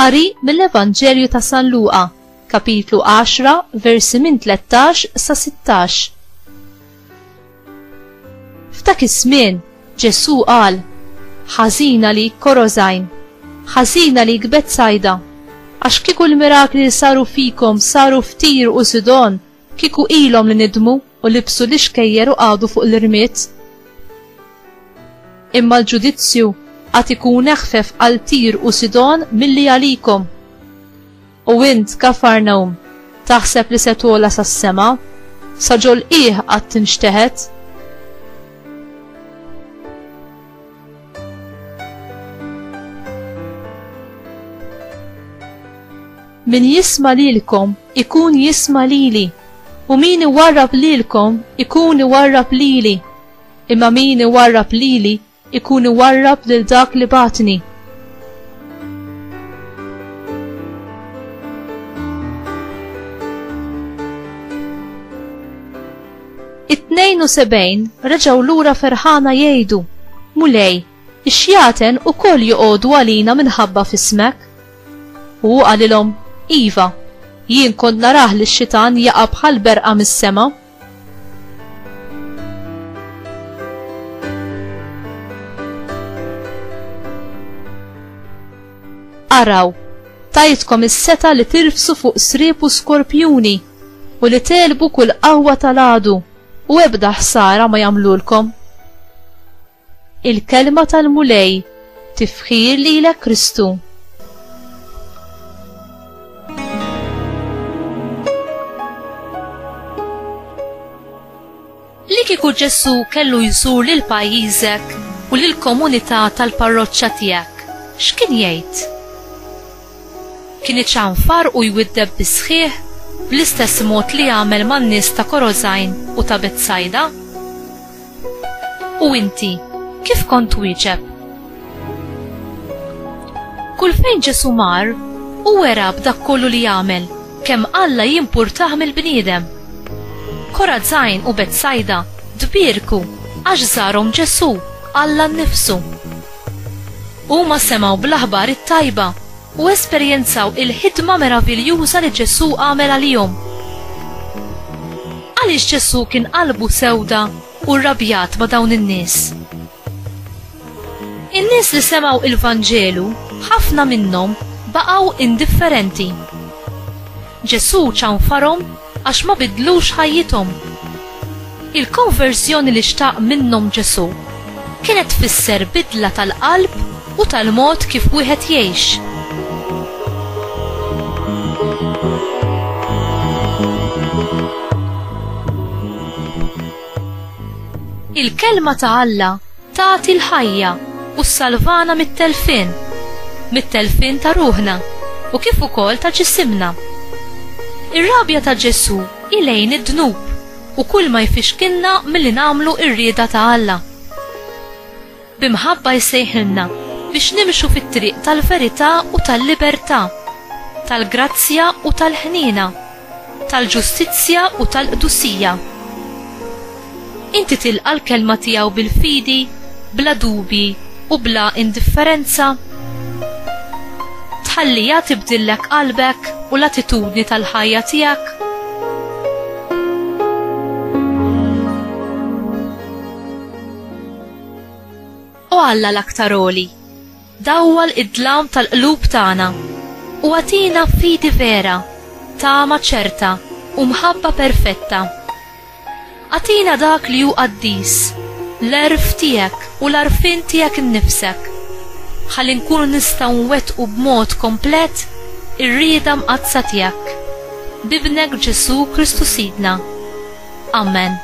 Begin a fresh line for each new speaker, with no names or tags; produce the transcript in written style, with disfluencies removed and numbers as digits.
Qari mill-Evanġelju ta' San Luqa, kapitlu 10, versi minn 13 sa 16. F'dak iż-żmien Ġesu qal: ħażina lik Korozajn, ħażina lik Betsajda, għax kieku l-mirakli li saru fikom saru f'Tir u Sidon, kieku ilhom li nidmu u libsu l-ixkejjer u qagħdu fuq l-irmiet. Imma l-ġudizzju għad ikun eħfef għal Tir u Sidon milli għalikom. U int Kafarnaum, taħseb li se togħla sas-sema, sa ġolqieħ għad tinxteħed? Min jisma' lilkom ikun jisma' lili, u min iwarrab lilkom ikun iwarrab lili, imma min iwarrab lili ikun iwarrab lil dak li batni. It-72 reġgħu lura ferħana jgħidu: Mulej, ix-xjaten ukoll joqogħdu għalina minħabba f'ismek. U qalilhom: Iva, jien kont narah li x-xitan jaqa' bħal berqa mis-sema. Araw, tajtkom is-seta li tirfsu fuq sriep u skorpjuni u li telbu kull qawwa tal-għadu u ebda ħsara ma jagħmlulkom. Il-kelma tal-mulej tifħir lilek Kristu. Li kieku Ġesu kellu jżur lil pajjiżek u lil komunità tal-parroċċa tiegħek, x'kien jgħid? Kien iċċanfar u jwiddeb bisħieħ bl-istess mod li għamel man-nies ta' Korozajn u ta' Betsajda? U inti, kif kont twieġeb? Kull fejn Ġesu mar, u wera b'dak kollu li jagħmel kemm Alla jimpurtah mill-bniedem. Korozajn u Betsajda dbirku għax żarhom Ġesu Alla nnifsu. Huma semgħu bl-aħbar it-tajba u esperjenzaw il-ħidma meraviljuża li Ġesu għamel għalihom. Għaliex Ġesu kien qalbu sewda u rrabjat ma' dawn in-nies? In-nies li semgħu il-Vanġelu ħafna minnhom baqgħu indifferenti. Ġesu ċanfarhom għax ma bidlux ħajjithom. Il-konversjoni li xtaq minnhom Ġesu kienet tfisser bidla tal-qalb u tal-mod kif wieħed jgħix. Il-kelma ta' Alla tagħti l-ħajja u s-salvana mit-telfin ta' ruħna u kif ukoll ta' ġisimna. Ir-rabja ta' Ġesu ilejn id-dnub u kull ma jfixkilna milli nagħmlu r-rieda ta' Alla. Bimħabba jsejħilna biex nimxu fit-triq tal-verità u tal-libertà, tal-grazzja u tal-ħnina, tal-ġustizzja u tal-qdusija. Inti tilqa' l-kelma tiegħu bil-fidi, bla dubi u bla indifferenza. Tħallija tibdillek qalbek u l-attitudni tal-ħajja tiegħek. U Alla l-aktaroli, dawwal id-dlam tal-qlub tagħna u għatina fidi vera, tama ċerta u mħabba perfetta. Għatina dak li hu qaddis, l-erf tiegħek u l-arfin tiegħek innifsek, ħalli nkunu nistgħu nwettqu b'mod komplet ir-rieda mqazza tiegħek. Bibnek Ġesu Kristu Sidna. Amen.